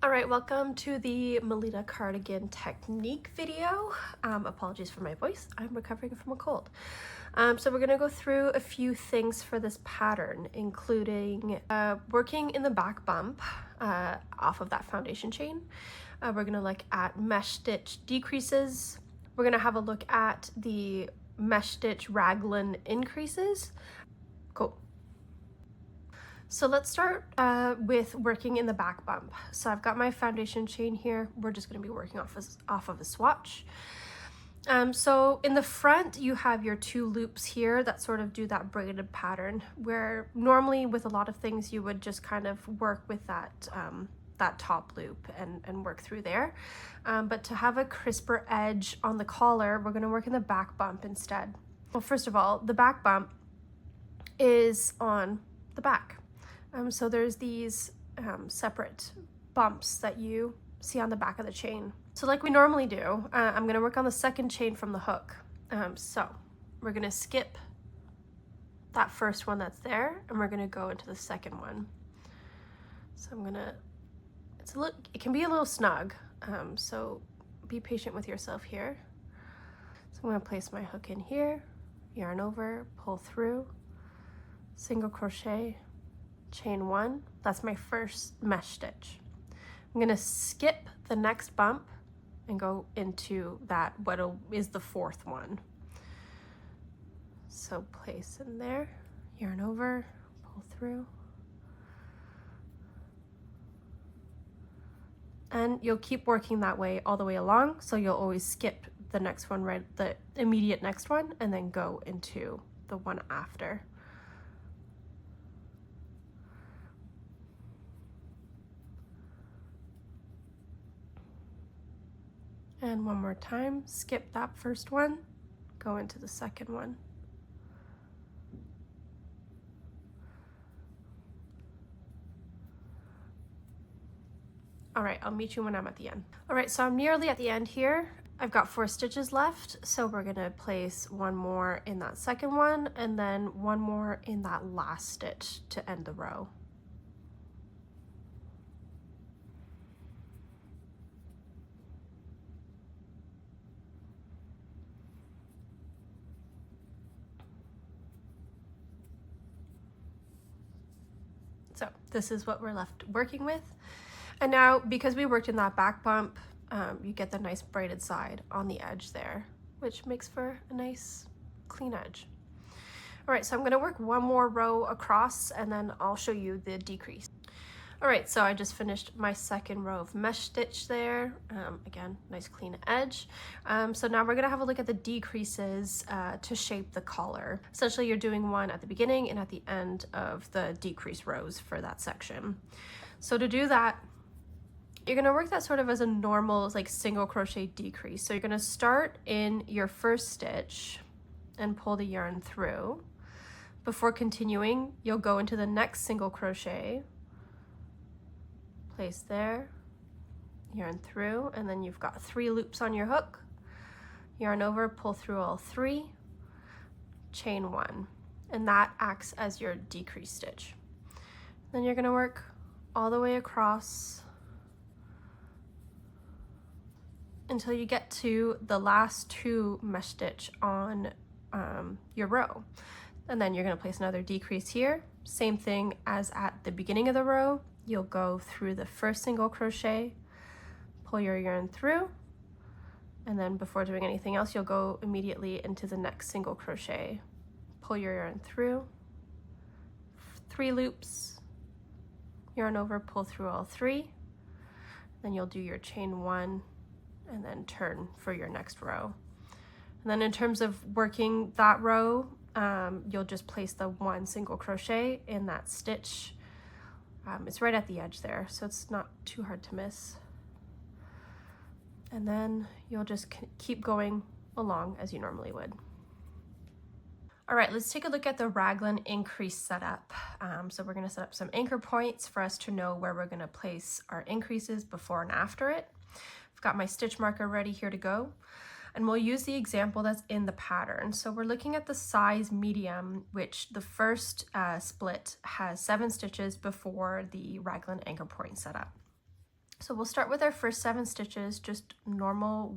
All right, welcome to the Melita cardigan technique video. Apologies for my voice, I'm recovering from a cold. So we're gonna go through a few things for this pattern, including working in the back bump off of that foundation chain. We're gonna look at mesh stitch decreases. We're gonna have a look at the mesh stitch raglan increases. Cool. So let's start with working in the back bump. So I've got my foundation chain here. We're just going to be working off of a swatch. So in the front, you have your two loops here that sort of do that braided pattern, where normally with a lot of things you would just kind of work with that that top loop and work through there. But to have a crisper edge on the collar, we're going to work in the back bump instead. Well, first of all, the back bump is on the back. So there's these separate bumps that you see on the back of the chain. So like we normally do, I'm gonna work on the second chain from the hook. So we're gonna skip that first one that's there and we're gonna go into the second one. So I'm gonna, it can be a little snug, so be patient with yourself here. So I'm gonna place my hook in here, yarn over, pull through, single crochet, chain one. That's my first mesh stitch. I'm gonna skip the next bump and go into that what is the fourth one. So place in there, yarn over, pull through, and you'll keep working that way all the way along, so you'll always skip the next one, right, the immediate next one, and then go into the one after. And one more time, skip that first one, go into the second one. All right, I'll meet you when I'm at the end. All right, so I'm nearly at the end here. I've got 4 stitches left, so we're gonna place one more in that second one and then one more in that last stitch to end the row. So this is what we're left working with. And now, because we worked in that back bump, you get the nice braided side on the edge there, which makes for a nice clean edge. All right, so I'm gonna work one more row across and then I'll show you the decrease. All right, so I just finished my second row of mesh stitch there. Again, nice clean edge. So now we're gonna have a look at the decreases to shape the collar. Essentially, you're doing one at the beginning and at the end of the decrease rows for that section. So to do that, you're gonna work that sort of as a normal like single crochet decrease. So you're gonna start in your first stitch and pull the yarn through. Before continuing, you'll go into the next single crochet, place there, yarn through, and then you've got 3 loops on your hook, yarn over, pull through all 3, chain 1, and that acts as your decrease stitch. Then you're gonna work all the way across until you get to the last 2 mesh stitch on your row. And then you're gonna place another decrease here, same thing as at the beginning of the row. You'll go through the first single crochet, pull your yarn through, and then before doing anything else, you'll go immediately into the next single crochet, pull your yarn through, 3 loops, yarn over, pull through all 3, then you'll do your chain 1 and then turn for your next row. And then in terms of working that row, you'll just place the 1 single crochet in that stitch. It's right at the edge there, so it's not too hard to miss. And then you'll just keep going along as you normally would. All right, let's take a look at the raglan increase setup. So we're gonna set up some anchor points for us to know where we're gonna place our increases before and after it. I've got my stitch marker ready here to go. And we'll use the example that's in the pattern. So we're looking at the size medium, which the first split has 7 stitches before the raglan anchor point setup. So we'll start with our first 7 stitches, just normally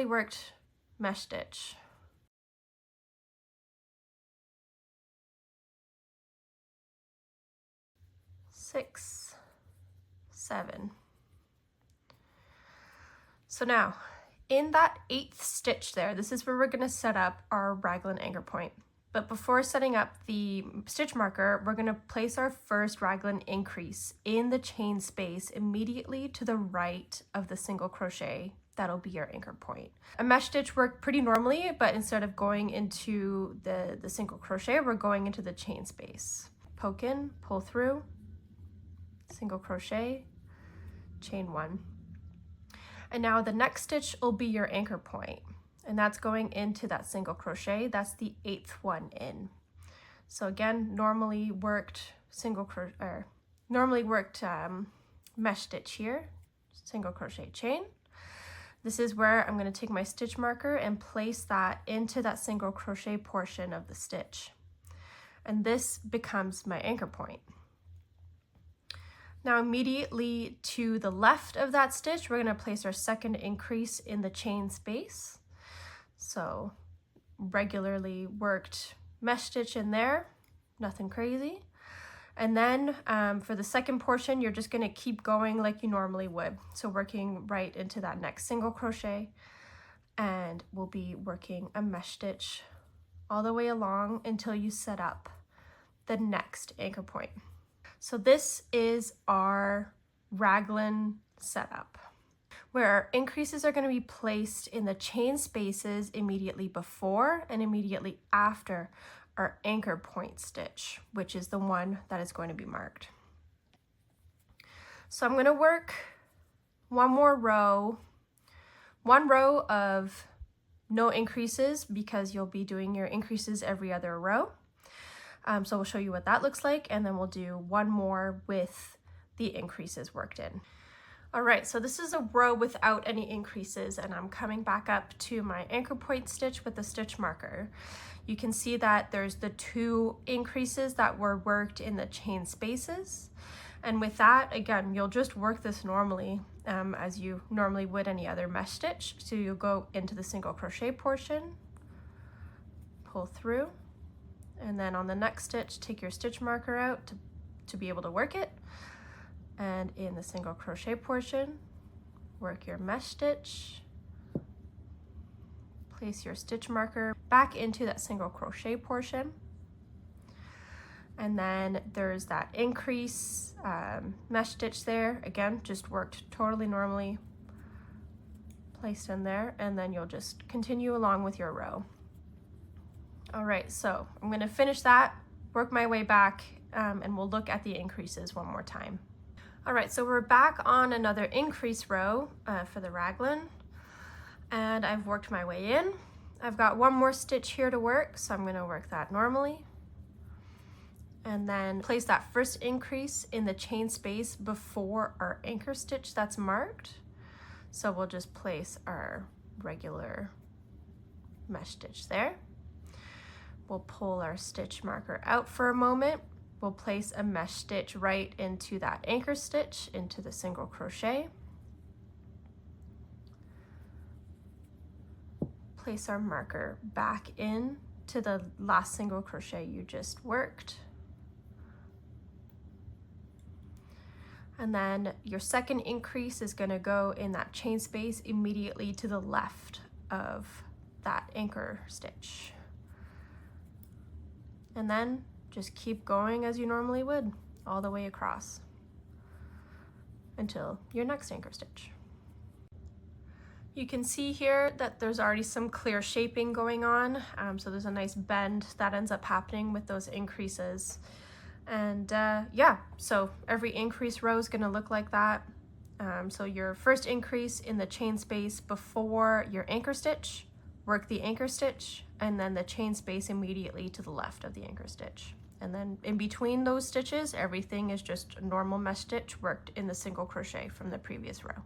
worked mesh stitch. 6, 7. So now in that 8th stitch there, this is where we're going to set up our raglan anchor point. But before setting up the stitch marker, we're going to place our first raglan increase in the chain space immediately to the right of the single crochet. That'll be your anchor point. A mesh stitch worked pretty normally, but instead of going into the single crochet, we're going into the chain space. Poke in, pull through, single crochet, chain 1. And now the next stitch will be your anchor point, and that's going into that single crochet. That's the 8th one in. So again, normally worked mesh stitch here, single crochet chain. This is where I'm going to take my stitch marker and place that into that single crochet portion of the stitch. And this becomes my anchor point. Now immediately to the left of that stitch, we're going to place our second increase in the chain space. So regularly worked mesh stitch in there, nothing crazy. And then for the second portion, you're just going to keep going like you normally would. So working right into that next single crochet, and we'll be working a mesh stitch all the way along until you set up the next anchor point. So this is our raglan setup, where our increases are going to be placed in the chain spaces immediately before and immediately after our anchor point stitch, which is the one that is going to be marked. So I'm going to work one row of no increases, because you'll be doing your increases every other row. So we'll show you what that looks like, and then we'll do one more with the increases worked in. All right, so this is a row without any increases, and I'm coming back up to my anchor point stitch with the stitch marker. You can see that there's the 2 increases that were worked in the chain spaces. And with that, again, you'll just work this normally as you normally would any other mesh stitch. So you'll go into the single crochet portion, pull through, and then on the next stitch, take your stitch marker out to be able to work it. And in the single crochet portion, work your mesh stitch, place your stitch marker back into that single crochet portion. And then there's that increase mesh stitch there. Again, just worked totally normally, placed in there, and then you'll just continue along with your row. All right, so I'm going to finish that, work my way back, and we'll look at the increases one more time. All right, so we're back on another increase row for the raglan, and I've worked my way in. I've got one more stitch here to work, so I'm going to work that normally. And then place that first increase in the chain space before our anchor stitch that's marked. So we'll just place our regular mesh stitch there. We'll pull our stitch marker out for a moment. We'll place a mesh stitch right into that anchor stitch, into the single crochet. Place our marker back in to the last single crochet you just worked. And then your second increase is going to go in that chain space immediately to the left of that anchor stitch. And then just keep going as you normally would all the way across until your next anchor stitch. You can see here that there's already some clear shaping going on. So there's a nice bend that ends up happening with those increases. And yeah, so every increase row is going to look like that. So your first increase in the chain space before your anchor stitch, work the anchor stitch, and then the chain space immediately to the left of the anchor stitch. And then in between those stitches, everything is just a normal mesh stitch worked in the single crochet from the previous row.